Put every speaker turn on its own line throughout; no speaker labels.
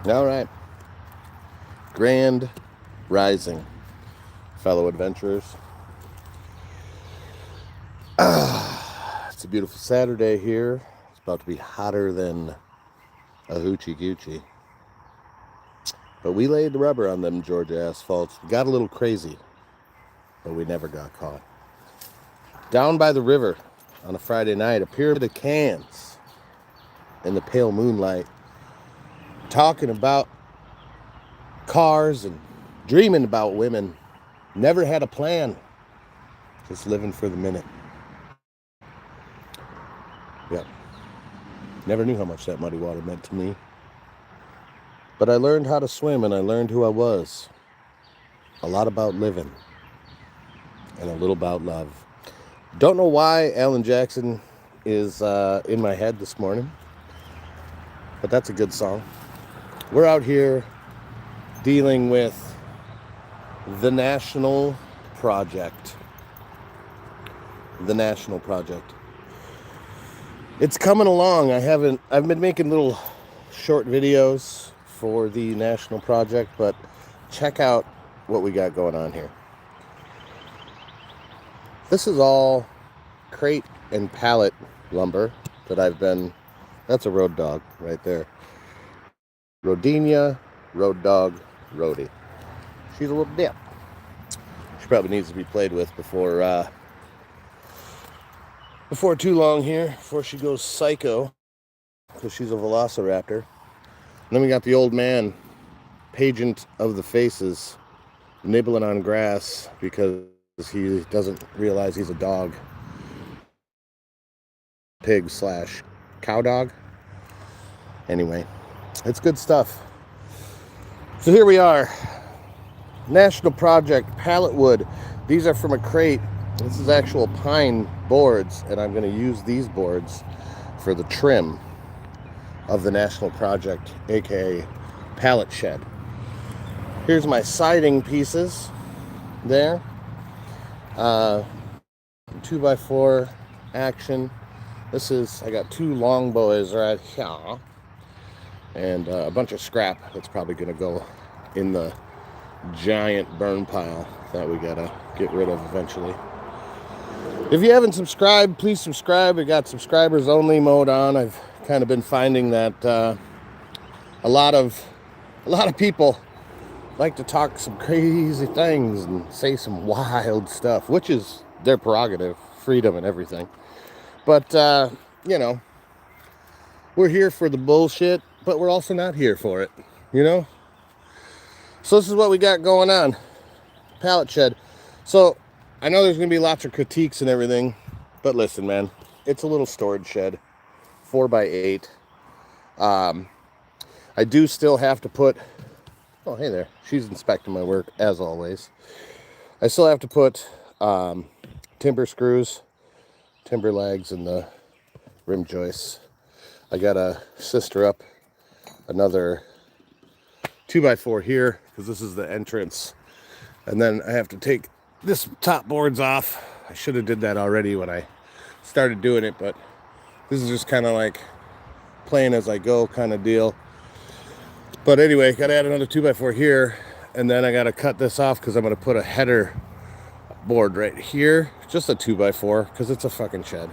All right. Grand Rising, fellow adventurers. It's a beautiful Saturday here. It's about to be hotter than a hoochie coochie. But we laid the rubber on them Georgia asphalts. We got a little crazy, but we never got caught. Down by the river on a Friday night, a pyramid of cans in the pale moonlight, talking about cars and dreaming about women. Never had a plan, just living for the minute. Yep. Never knew how much that muddy water meant to me. But I learned how to swim and I learned who I was. A lot about living and a little about love. Don't know why Alan Jackson is in my head this morning, but that's a good song. We're out here dealing with the National Project. The National Project. It's coming along. I've been making little short videos for the National Project, but check out what we got going on here. This is all crate and pallet lumber that that's a road dog right there. Rodinia, road dog, Rhodey. She's a little dip. She probably needs to be played with before too long here, before she goes psycho, because she's a velociraptor. And then we got the old man, pageant of the faces, nibbling on grass because he doesn't realize he's a dog. Pig / cow dog. Anyway, it's good stuff. So here we are. National Project, pallet wood. These are from a crate. This is actual pine boards, and I'm going to use these boards for the trim of the National Project, aka pallet shed. Here's my siding pieces there. 2x4 action. I got 2 long boys right here, and a bunch of scrap that's probably going to go in the giant burn pile that we gotta get rid of eventually. If you haven't subscribed, please subscribe. We got subscribers only mode on. I've kind of been finding that a lot of people like to talk some crazy things and say some wild stuff, which is their prerogative, freedom and everything. But we're here for the bullshit, but we're also not here for it, So this is what we got going on. Pallet shed. So I know there's going to be lots of critiques and everything, but listen, man, it's a little storage shed, 4x8. I do still have to put, oh, hey there, she's inspecting my work as always. I still have to put timber screws, timber legs, and the rim joists. I got to sister up another 2x4 here because this is the entrance, and then I have to take this top boards off. I should have did that already when I started doing it, but this is just kind of like playing as I go kind of deal. But anyway, got to add another 2x4 here, and then I got to cut this off because I'm going to put a header board right here, just a 2x4 because it's a fucking shed,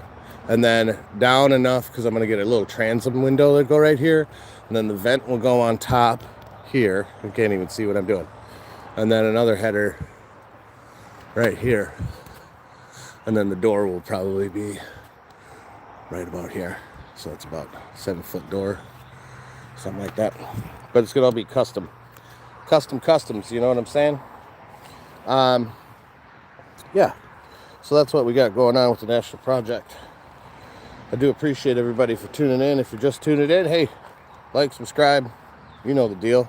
and then down enough because I'm going to get a little transom window that go right here, and then the vent will go on top here. You can't even see what I'm doing. And then another header right here, and then the door will probably be right about here. So it's about 7-foot door, something like that. But it's gonna all be customs, you know what I'm saying? Yeah, so that's what we got going on with the National Project. I do appreciate everybody for tuning in. If you're just tuning in, hey, like, subscribe, you know the deal.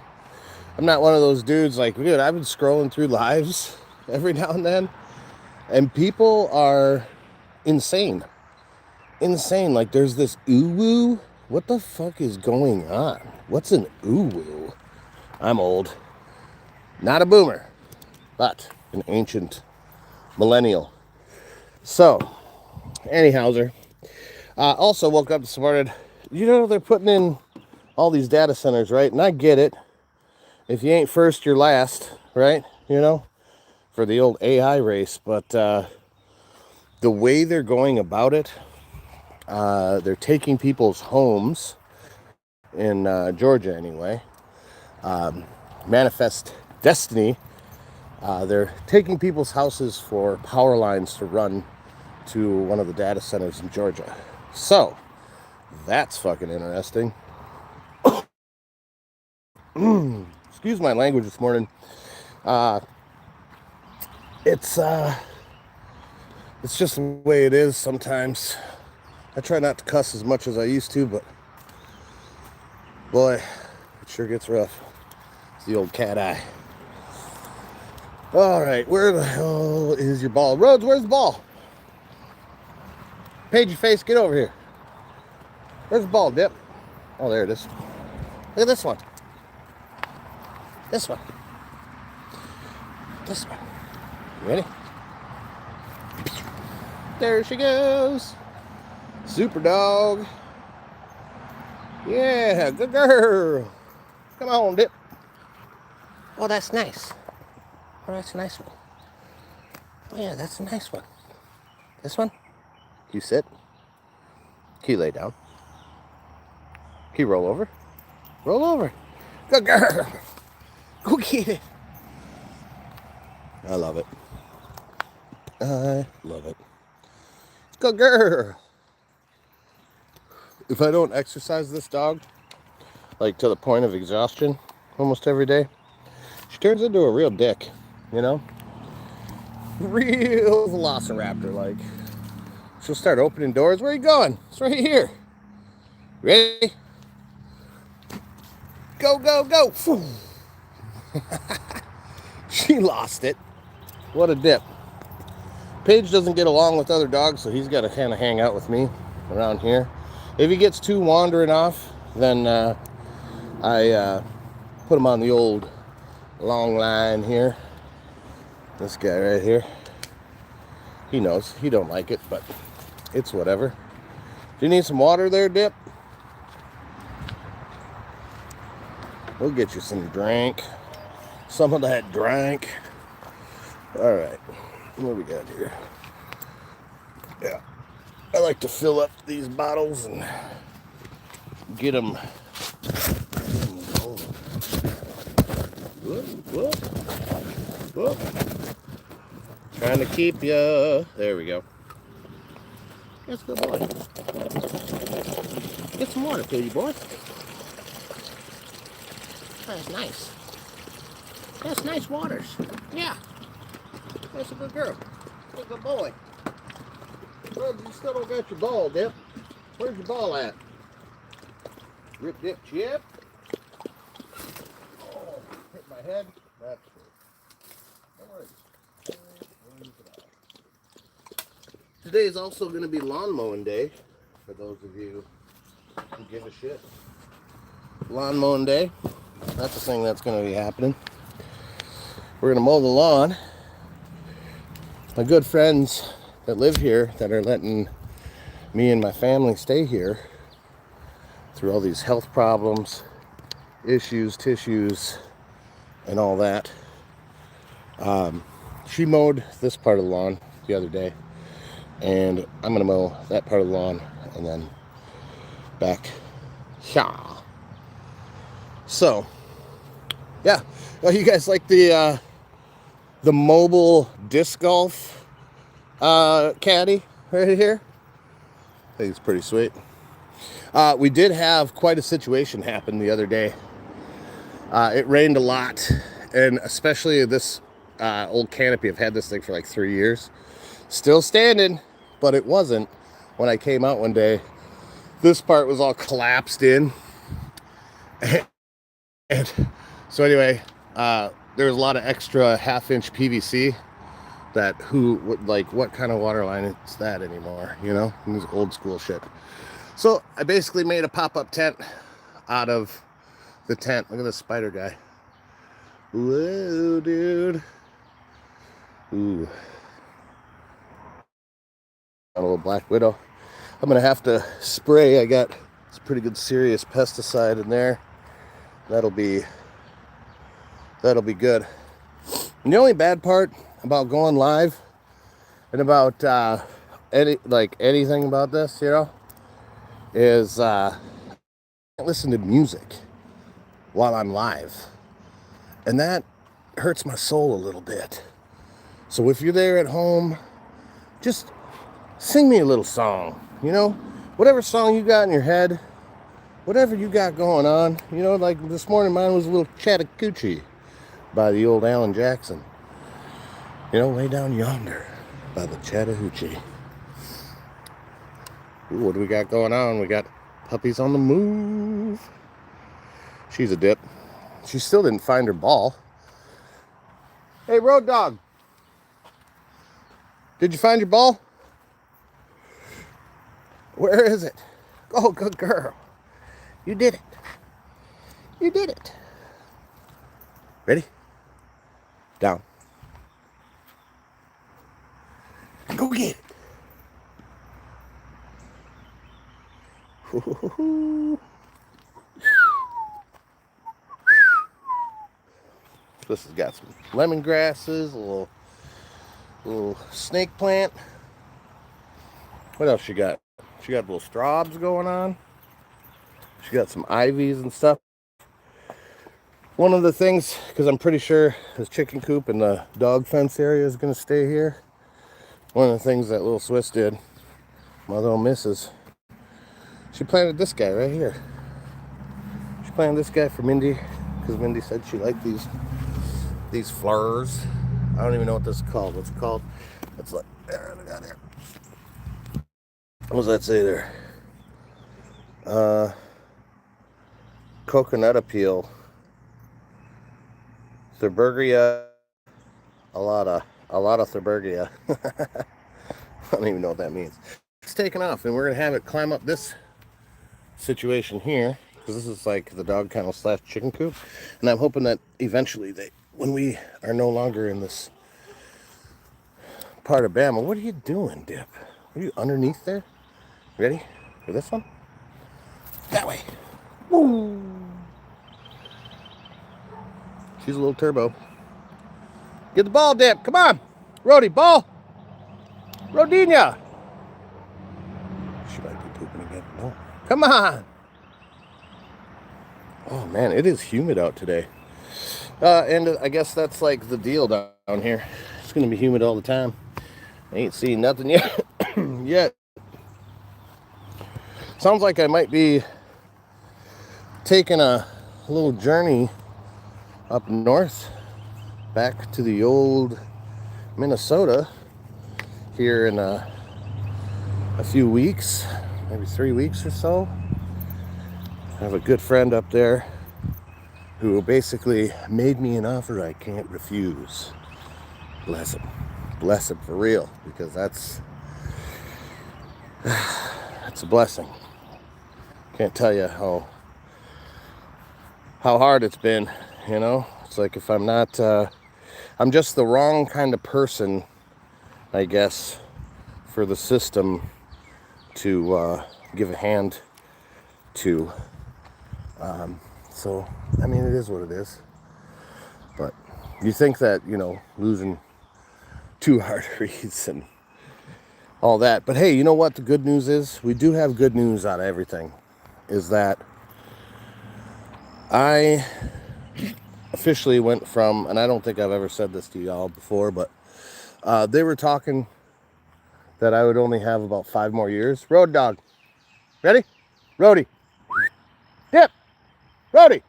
I'm not one of those dudes like, dude, I've been scrolling through lives every now and then, and people are insane. Like, there's this ooh-woo. What the fuck is going on? What's an ooh-woo? I'm old. Not a boomer, but an ancient millennial. So, anyhowser. Also woke up this morning. They're putting in all these data centers, right? And I get it. If you ain't first, you're last, right? You know, for the old AI race. But the way they're going about it, they're taking people's homes in Georgia anyway. Manifest Destiny. They're taking people's houses for power lines to run to one of the data centers in Georgia. So that's fucking interesting. Excuse my language this morning. It's just the way it is sometimes. I try not to cuss as much as I used to, but boy, it sure gets rough. It's the old cat eye. All right, where the hell is your ball? Rhodes, where's the ball? Pagey face, get over here. Where's the ball, Dip? Oh, there it is. Look at this one. This one. This one. You ready? There she goes. Super dog. Yeah, good girl. Come on, Dip. Oh, that's nice. Oh, that's a nice one. Oh, yeah, that's a nice one. This one? You sit. Can you lay down? Can you roll over? Roll over. Good girl. Go get it. I love it. I love it. Good girl. If I don't exercise this dog, like to the point of exhaustion almost every day, she turns into a real dick, you know? Real velociraptor, like. She'll start opening doors. Where are you going? It's right here. Ready? Go, go, go. She lost it. What a dip. Paige doesn't get along with other dogs, so he's got to kind of hang out with me around here. If he gets too wandering off, then I put him on the old long line here. This guy right here. He knows. He don't like it, but it's whatever. Do you need some water there, Dip? We'll get you some drink. Some of that drink. All right. What we got here? Yeah. I like to fill up these bottles and get them. Whoop, whoop, whoop. Trying to keep you. There we go. That's a good boy. Get some water, Piggy boy. That's nice. That's nice waters. Yeah. That's a good girl. That's a good boy. Well, you still don't got your ball, Dip. Where's your ball at? Rip, dip, chip. Oh, hit my head. That's good. No worries. Today is also going to be lawn mowing day, for those of you who give a shit. Lawn mowing day. That's the thing that's going to be happening. We're going to mow the lawn. My good friends that live here that are letting me and my family stay here through all these health problems, issues, tissues, and all that. She mowed this part of the lawn the other day, and I'm going to mow that part of the lawn and then back here. So, yeah. Oh, you guys like the mobile disc golf caddy right here? I think it's pretty sweet. We did have quite a situation happen the other day. It rained a lot, and especially this old canopy. I've had this thing for like 3 years. Still standing, but it wasn't when I came out one day. This part was all collapsed in. And so anyway, there was a lot of extra half-inch PVC that what kind of water line is that anymore, you know? It was old school shit. So I basically made a pop-up tent out of the tent. Look at this spider guy. Whoa, dude. Ooh. A little black widow. I'm gonna have to spray. I got It's a pretty good serious pesticide in there. That'll be good. And the only bad part about going live and about anything about this, is I can't listen to music while I'm live. And that hurts my soul a little bit. So if you're there at home, just sing me a little song, whatever song you got in your head, whatever you got going on, like this morning mine was a little Chattahoochee by the old Alan Jackson. Way down yonder by the Chattahoochee. Ooh, what do we got going on? We got puppies on the move. She's a dip. She still didn't find her ball. Hey, road dog. Did you find your ball? Where is it? Oh, good girl. You did it. You did it. Ready? Down. Go get it. This has got some lemongrasses, a little snake plant. What else she got? She got little straws going on. She got some ivies and stuff. One of the things, because I'm pretty sure this chicken coop and the dog fence area is going to stay here. One of the things that little Swiss did, my little missus, she planted this guy right here. She planted this guy for Mindy, because Mindy said she liked these flowers. I don't even know what this is called. What's it called? It's like, there, look out there. What does that say there? Coconut appeal. Thurbergia alata Thurbergia. I don't even know what that means. It's taken off, and we're gonna have it climb up this situation here, because this is like the dog kennel / chicken coop, and I'm hoping that eventually when we are no longer in this part of Bama. What are you doing, Dip? Are you underneath there? Ready for this one? That way. Woo! She's a little turbo. Get the ball, Dip. Come on. Rody, ball. Rodinia. She might be pooping again. No. Come on. Oh, man, it is humid out today. And I guess that's like the deal down here. It's going to be humid all the time. I ain't seen nothing yet. Sounds like I might be taking a little journey up north back to the old Minnesota here in a few weeks, maybe 3 weeks or so. I have a good friend up there who basically made me an offer I can't refuse. Bless him. Bless him for real, because that's a blessing. Can't tell you how hard it's been, It's like if I'm not, I'm just the wrong kind of person, I guess, for the system to give a hand to. So, I mean, it is what it is. But you think that, losing 2 arteries and all that. But hey, you know what the good news is? We do have good news out of everything. Is that I officially went from, and I don't think I've ever said this to y'all before, but they were talking that I would only have about 5 more years. Road dog. Ready? Rody. Dip. Rody.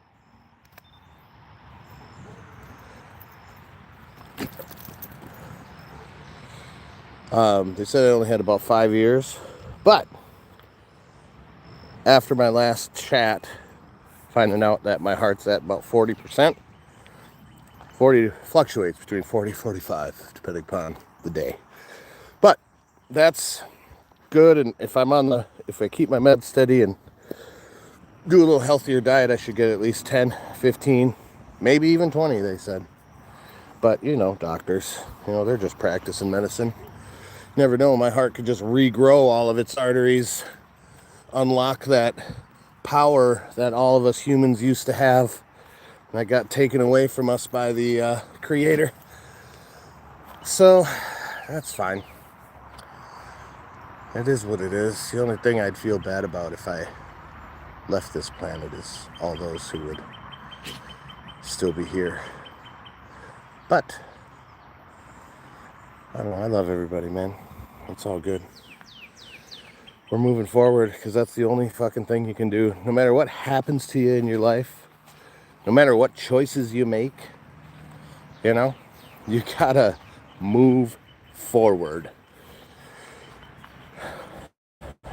They said I only had about 5 years, but after my last chat, finding out that my heart's at about 40%, 40 fluctuates between 40 and 45, depending upon the day. But that's good, and if I keep my meds steady and do a little healthier diet, I should get at least 10, 15, maybe even 20, they said. But, doctors, they're just practicing medicine. Never know, my heart could just regrow all of its arteries, unlock that power that all of us humans used to have that got taken away from us by the creator. So that's fine. It is what it is. The only thing I'd feel bad about if I left this planet is all those who would still be here. But I don't know, I love everybody, man. It's all good. We're moving forward because that's the only fucking thing you can do. No matter what happens to you in your life, no matter what choices you make, you know, you gotta move forward.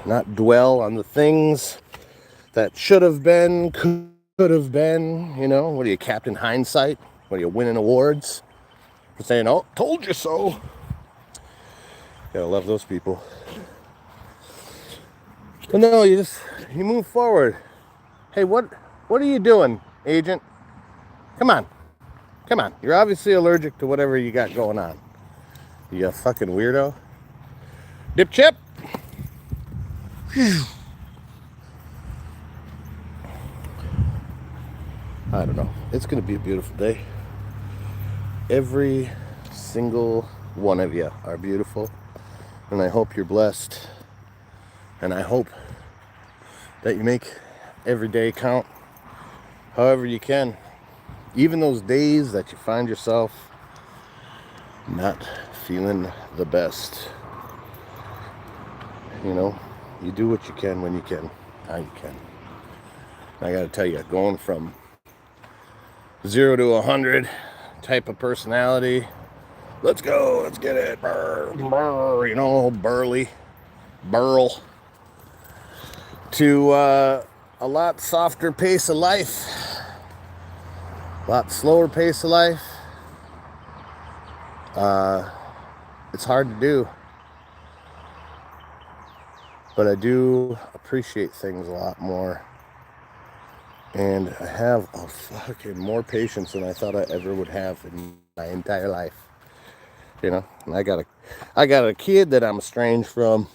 Not dwell on the things that should have been, could have been, you know. What are you, Captain Hindsight? What are you, winning awards for saying, oh, told you so? Gotta love those people. But no, you move forward. Hey, what are you doing, agent? Come on. You're obviously allergic to whatever you got going on. You fucking weirdo. Dip chip. I don't know. It's going to be a beautiful day. Every single one of you are beautiful. And I hope you're blessed. And I hope that you make every day count however you can. Even those days that you find yourself not feeling the best. You know, you do what you can when you can, how you can. I gotta tell you, going from 0 to 100 type of personality, let's go, let's get it, burr, you know, burl, to a lot softer pace of life, a lot slower pace of life. It's hard to do, but I do appreciate things a lot more, and I have a fucking more patience than I thought I ever would have in my entire life. You know, and I got a kid that I'm estranged from,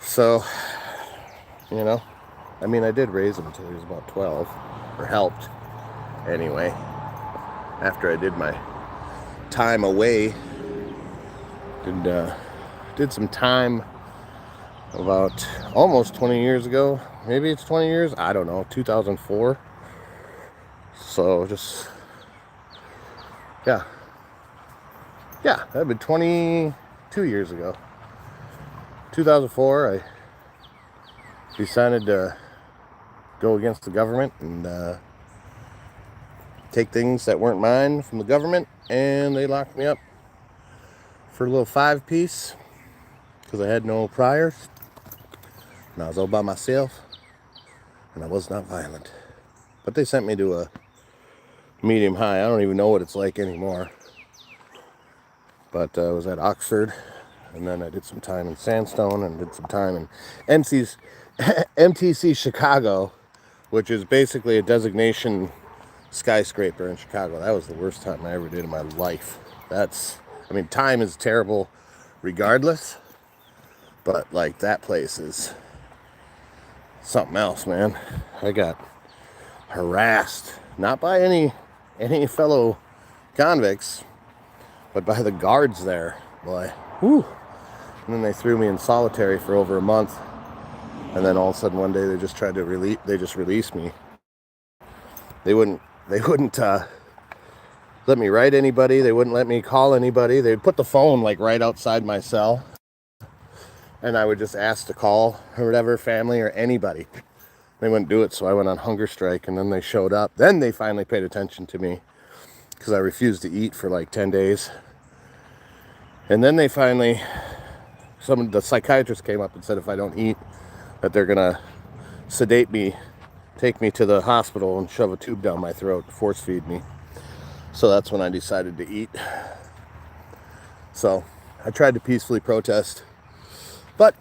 so, you know, I mean, I did raise him until he was about 12, or helped, anyway, after I did my time away, did some time about almost 20 years ago, maybe it's 20 years, I don't know, 2004, so just, yeah, that'd been 22 years ago, 2004, I decided to go against the government and take things that weren't mine from the government, and they locked me up for a little 5-piece because I had no priors, and I was all by myself, and I was not violent. But they sent me to a medium high. I don't even know what it's like anymore. But I was at Oxford, and then I did some time in Sandstone, and did some time in MTC Chicago, which is basically a designation skyscraper in Chicago. That was the worst time I ever did in my life. I mean, time is terrible regardless, but like that place is something else, man. I got harassed, not by any fellow convicts, but by the guards there, boy. Whew. And then they threw me in solitary for over a month, and then all of a sudden one day they just tried to release me. They wouldn't let me write anybody. They wouldn't let me call anybody. They'd put the phone like right outside my cell, and I would just ask to call or whatever, family or anybody. They wouldn't do it, so I went on hunger strike, and then they showed up. Then they finally paid attention to me because I refused to eat for like 10 days. And then they finally, the psychiatrist came up and said if I don't eat, that they're gonna sedate me, take me to the hospital and shove a tube down my throat, force feed me. So that's when I decided to eat. So I tried to peacefully protest, but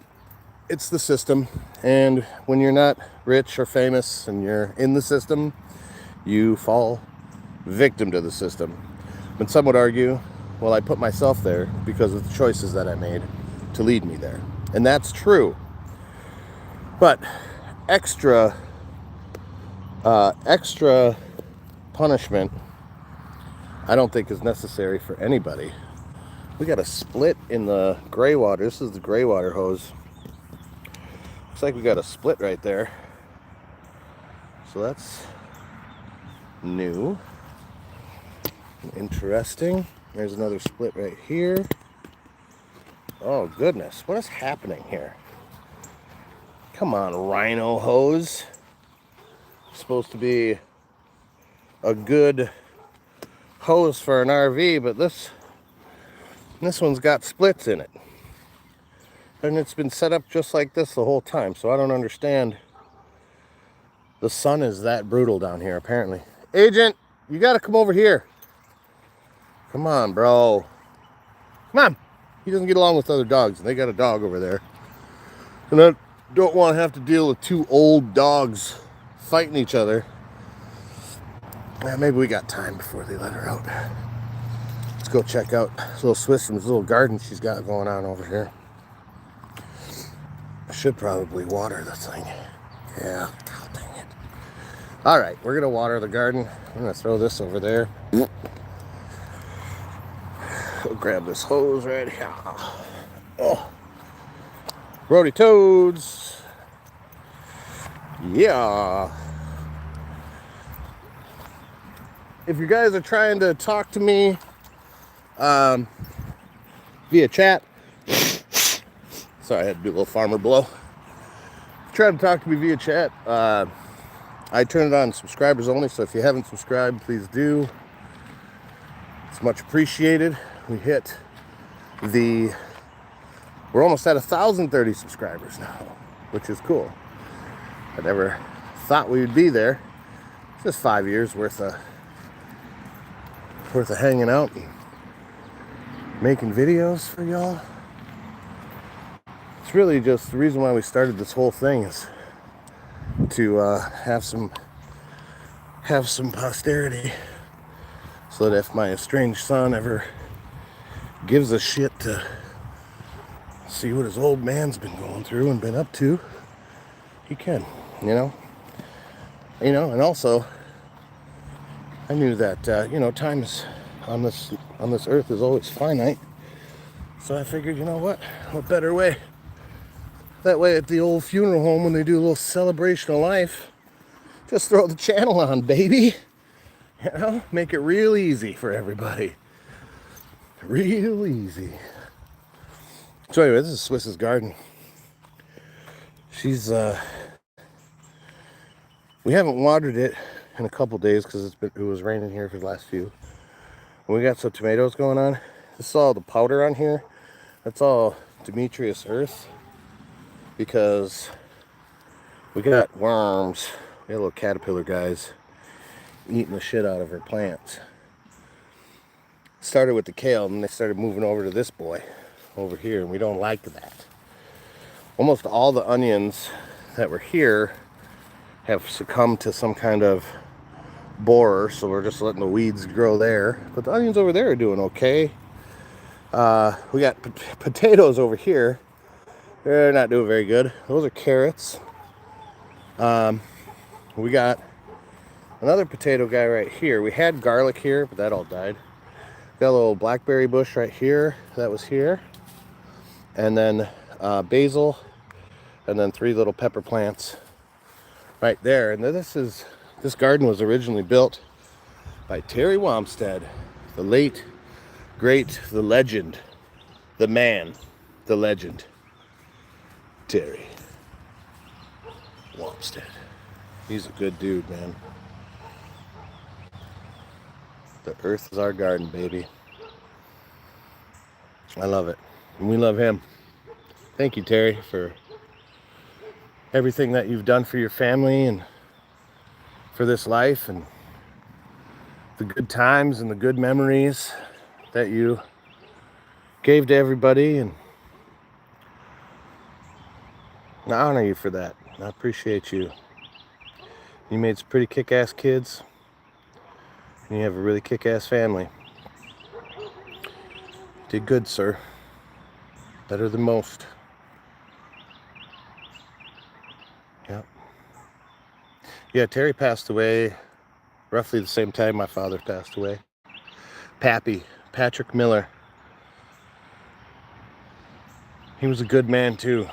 it's the system, and when you're not rich or famous and you're in the system, you fall victim to the system. But some would argue, well, I put myself there because of the choices that I made to lead me there, and that's true. But extra extra punishment I don't think is necessary for anybody. We got a split in the gray water. This is the gray water hose. Looks like we got a split right there. So that's new. Interesting. There's another split right here. Oh goodness, what is happening here? Come on, Rhino hose. Supposed to be a good hose for an RV, but this one's got splits in it. And it's been set up just like this the whole time, so I don't understand. The sun is that brutal down here, apparently. Agent, you gotta come over here. Come on, bro. Come on. He doesn't get along with other dogs, and they got a dog over there. And I don't want to have to deal with two old dogs fighting each other. Yeah, maybe we got time before they let her out. Let's go check out little Swissom's little garden she's got going on over here. I should probably water the thing. Yeah, God dang it. All right, we're gonna water the garden. I'm gonna throw this over there. Go grab this hose right here. Oh, Rody Toads. Yeah. If you guys are trying to talk to me via chat, sorry, I had to do a little farmer blow. Try to talk to me via chat. I turn it on subscribers only, so if you haven't subscribed, please do. It's much appreciated. We're almost at 1,030 subscribers now, which is cool. I never thought we would be there. It's just 5 years worth of hanging out and making videos for y'all. It's really just the reason why we started this whole thing is to have some posterity, so that if my estranged son ever gives a shit to see what his old man's been going through and been up to, he can, you know, and also I knew that time is on this earth is always finite, so I figured, you know what better way, that way at the old funeral home when they do a little celebration of life, just throw the channel on, baby, make it real easy for everybody. Real easy. So anyway, this is Swiss's garden. She's we haven't watered it in a couple days because it was raining here for the last few. And we got some tomatoes going on. This is all the powder on here. That's all Demetrius earth, because we got worms. We got little caterpillar guys eating the shit out of her plants. Started with the kale, and they started moving over to this boy over here, and we don't like that. Almost all the onions that were here have succumbed to some kind of borer, so we're just letting the weeds grow there. But the onions over there are doing okay. We got potatoes over here. They're not doing very good. Those are carrots. We got another potato guy right here. We had garlic here, but that all died. Got a little blackberry bush right here that was here, and then basil, and then 3 little pepper plants right there. And then this garden was originally built by Terry Wamstead, the late great, the legend, the man, the legend, Terry Wamstead. He's a good dude, man. The earth is our garden, baby. I love it. And we love him. Thank you, Terry, for everything that you've done for your family and for this life, and the good times and the good memories that you gave to everybody. And I honor you for that. I appreciate you. You made some pretty kick-ass kids. And you have a really kick-ass family. Did good, sir. Better than most. Yep. Yeah, Terry passed away roughly the same time my father passed away. Pappy, Patrick Miller. He was a good man too.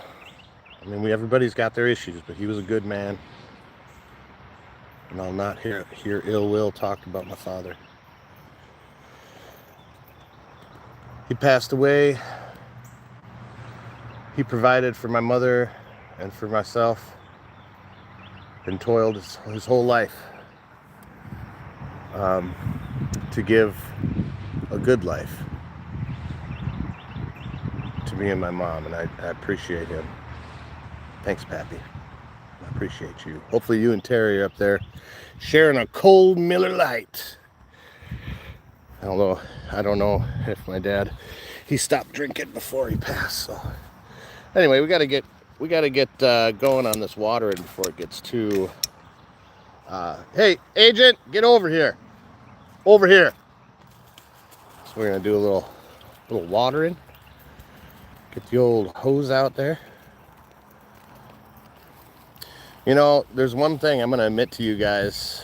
I mean, everybody's got their issues, but he was a good man. And I'll not hear ill will talked about my father. He passed away. He provided for my mother and for myself and toiled his whole life to give a good life to me and my mom, and I appreciate him. Thanks, Pappy. I appreciate you. Hopefully you and Terry are up there sharing a cold Miller Lite. Although I don't know if my dad, he stopped drinking before he passed. So anyway, we gotta get going on this watering before it gets too. Hey, agent, get over here. Over here. So we're gonna do a little watering. Get the old hose out there. You know, there's one thing I'm gonna admit to you guys.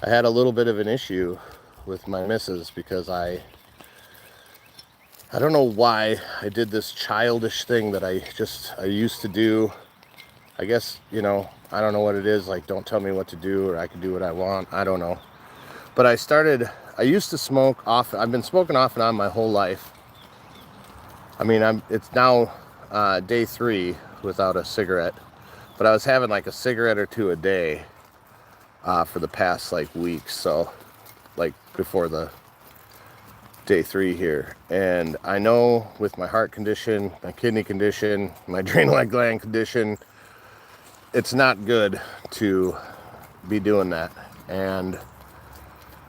I had a little bit of an issue with my missus because I don't know why I did this childish thing that I used to do. I guess, you know, I don't know what it is, like don't tell me what to do or I can do what I want. I don't know. But I used to smoke off. I've been smoking off and on my whole life. I mean, it's now day 3 without a cigarette. But I was having like a cigarette or 2 a day for the past like weeks. So like before the day 3 here. And I know with my heart condition, my kidney condition, my adrenal gland condition, it's not good to be doing that. And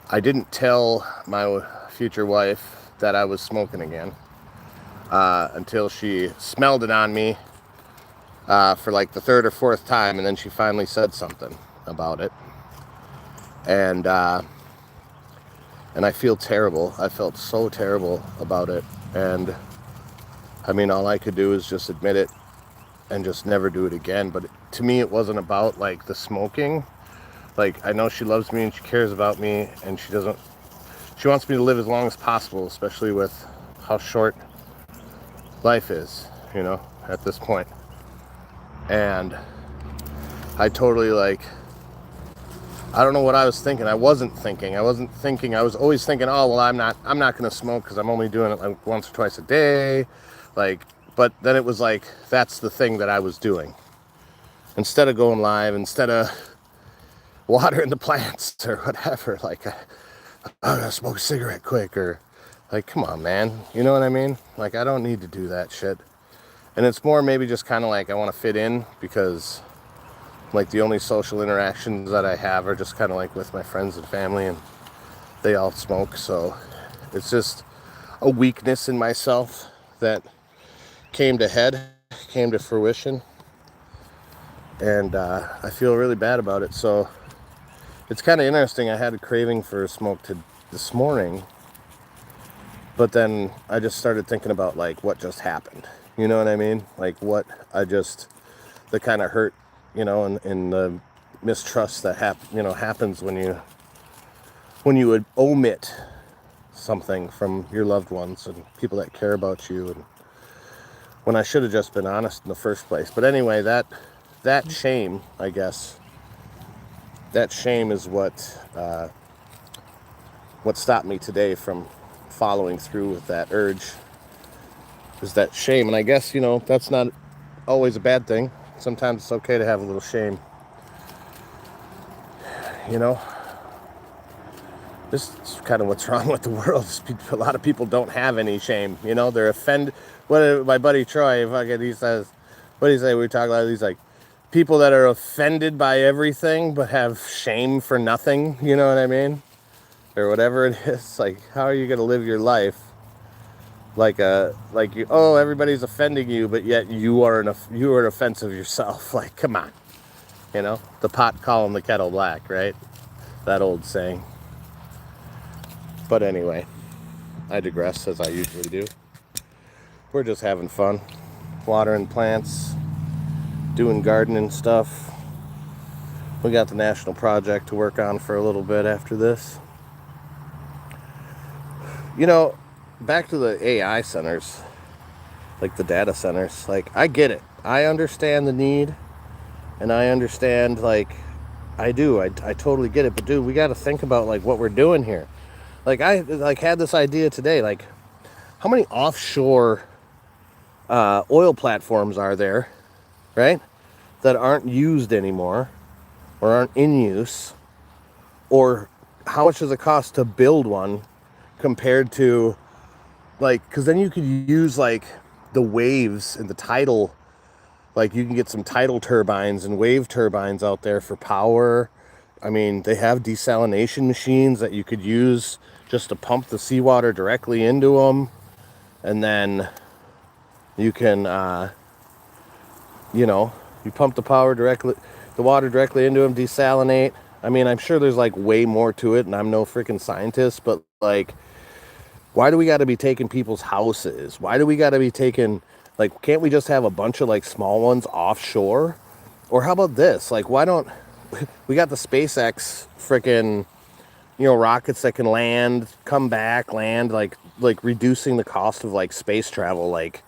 I didn't tell my future wife that I was smoking again until she smelled it on me for like the 3rd or 4th time, and then she finally said something about it. And I feel terrible. I felt so terrible about it. And I mean, all I could do is just admit it and just never do it again. But to me, it wasn't about like the smoking. Like, I know she loves me and she cares about me, and she wants me to live as long as possible, especially with how short life is, you know, at this point. And I totally I don't know what I was thinking. I was always thinking, oh, well, I'm not going to smoke because I'm only doing it like once or twice a day. But then it was like, that's the thing that I was doing. Instead of going live, instead of watering the plants or whatever, like, I'm going to smoke a cigarette quick, or like, come on, man. You know what I mean? Like, I don't need to do that shit. And it's more maybe just kind of like I want to fit in, because like the only social interactions that I have are just kind of like with my friends and family, and they all smoke. So it's just a weakness in myself that came to fruition. And I feel really bad about it. So it's kind of interesting. I had a craving for a smoke this morning, but then I just started thinking about like what just happened. You know what I mean? Like the kind of hurt, you know, and the mistrust that happens when you would omit something from your loved ones and people that care about you, and when I should have just been honest in the first place. But anyway, that shame, I guess, that shame is what stopped me today from following through with that urge, is that shame. And I guess, you know, that's not always a bad thing. Sometimes it's okay to have a little shame. You know, this is kind of what's wrong with the world. A lot of people don't have any shame. You know, they're offended. What my buddy Troy, he says, what do you say? We talk about these like people that are offended by everything but have shame for nothing. You know what I mean? Or whatever it is. Like, how are you going to live your life everybody's offending you, but yet you are an offensive yourself? Like, come on. You know, the pot calling the kettle black, right? That old saying. But anyway, I digress, as I usually do. We're just having fun, watering plants, doing gardening stuff. We got the national project to work on for a little bit after this. You know, back to the AI centers, like the data centers, like I get it. I understand the need, and I understand, like, I do. I totally get it. But dude, we got to think about like what we're doing here. Like I like had this idea today. Like, how many offshore oil platforms are there, right? That aren't used anymore, or aren't in use, or how much does it cost to build one compared to, like, because then you could use like the waves and the tidal, like you can get some tidal turbines and wave turbines out there for power. I mean, they have desalination machines that you could use just to pump the seawater directly into them, and then you can you know, you pump the water directly into them, desalinate. I mean, I'm sure there's like way more to it, and I'm no freaking scientist, but like, why do we got to be taking people's houses? Why do we got to be taking, like, can't we just have a bunch of like small ones offshore? Or how about this? Like, why don't we got the SpaceX freaking, you know, rockets that can land, come back, land, like reducing the cost of like space travel, like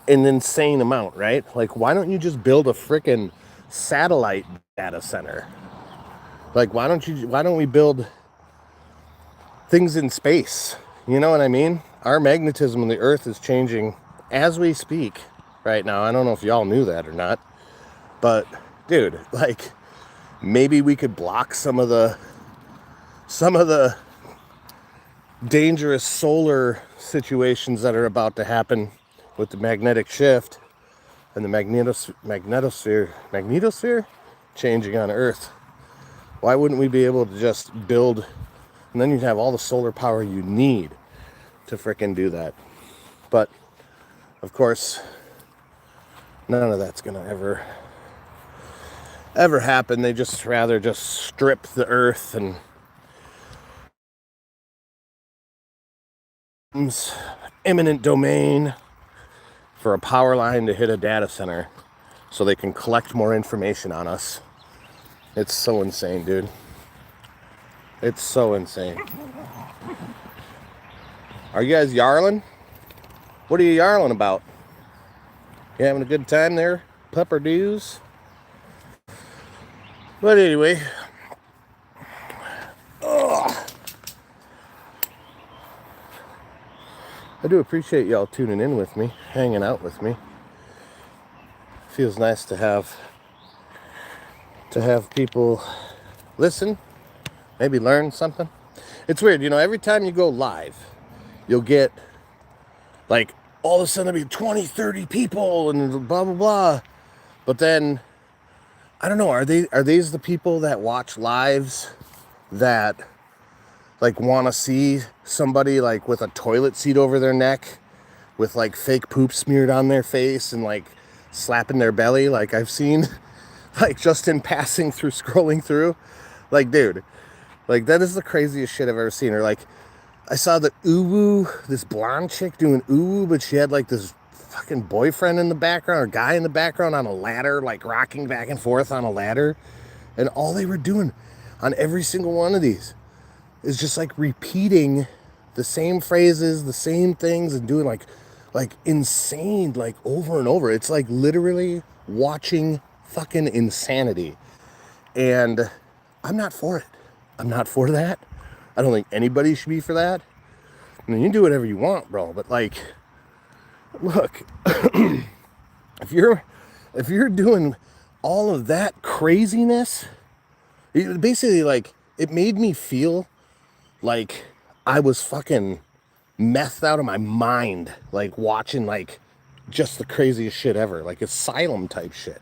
an insane amount, right? Like, why don't you just build a freaking satellite data center? Like, why don't we build things in space? You know what I mean? Our magnetism in the earth is changing as we speak right now. I don't know if y'all knew that or not, but dude, like, maybe we could block some of the dangerous solar situations that are about to happen with the magnetic shift and the magnetosphere changing on Earth. Why wouldn't we be able to just build, and then you'd have all the solar power you need to frickin' do that. But of course, none of that's gonna ever happen. They just rather just strip the Earth and eminent domain for a power line to hit a data center so they can collect more information on us. It's so insane, dude. It's so insane. Are you guys yarling? What are you yarling about? You having a good time there, pupperdoos? But anyway, I do appreciate y'all tuning in with me, hanging out with me. Feels nice to have people listen, maybe learn something. It's weird, you know, every time you go live, you'll get like all of a sudden there'll be 20, 30 people and blah blah blah. But then I don't know, are these the people that watch lives that like want to see somebody like with a toilet seat over their neck with like fake poop smeared on their face and like slapping their belly, like I've seen like just in passing through, scrolling through? Like, dude, like that is the craziest shit I've ever seen. Or like I saw the uwu, this blonde chick doing uwu, but she had like this fucking boyfriend in the background or guy in the background on a ladder, like rocking back and forth on a ladder. And all they were doing on every single one of these is just like repeating the same phrases, the same things, and doing like insane, like over and over. It's like literally watching fucking insanity. And I'm not for it. I'm not for that. I don't think anybody should be for that. I mean, you can do whatever you want, bro, but like, look, if you're doing all of that craziness, basically, like, it made me feel like I was fucking methed out of my mind, like watching like just the craziest shit ever, like asylum type shit.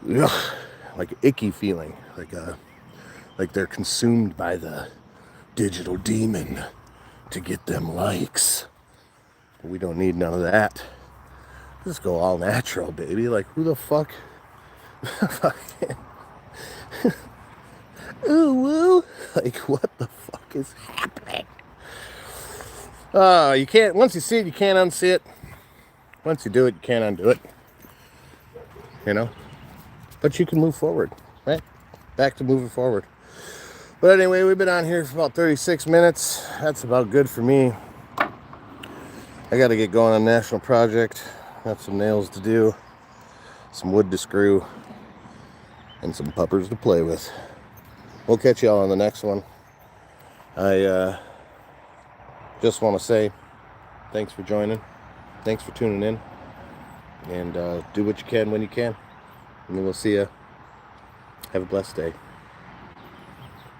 Ugh, like icky feeling, like they're consumed by the digital demon to get them likes. We don't need none of that. Just go all natural, baby. Like, who the fuck? Ooh, woo. Like, what the fuck is happening? You can't, once you see it, you can't unsee it. Once you do it, you can't undo it. You know? but you can move forward, right? Back to moving forward. But anyway, we've been on here for about 36 minutes. That's about good for me. I got to get going on National Project. Got some nails to do, some wood to screw, and some puppers to play with. We'll catch y'all on the next one. I just want to say thanks for joining. Thanks for tuning in. And do what you can when you can. And we'll see you. Have a blessed day.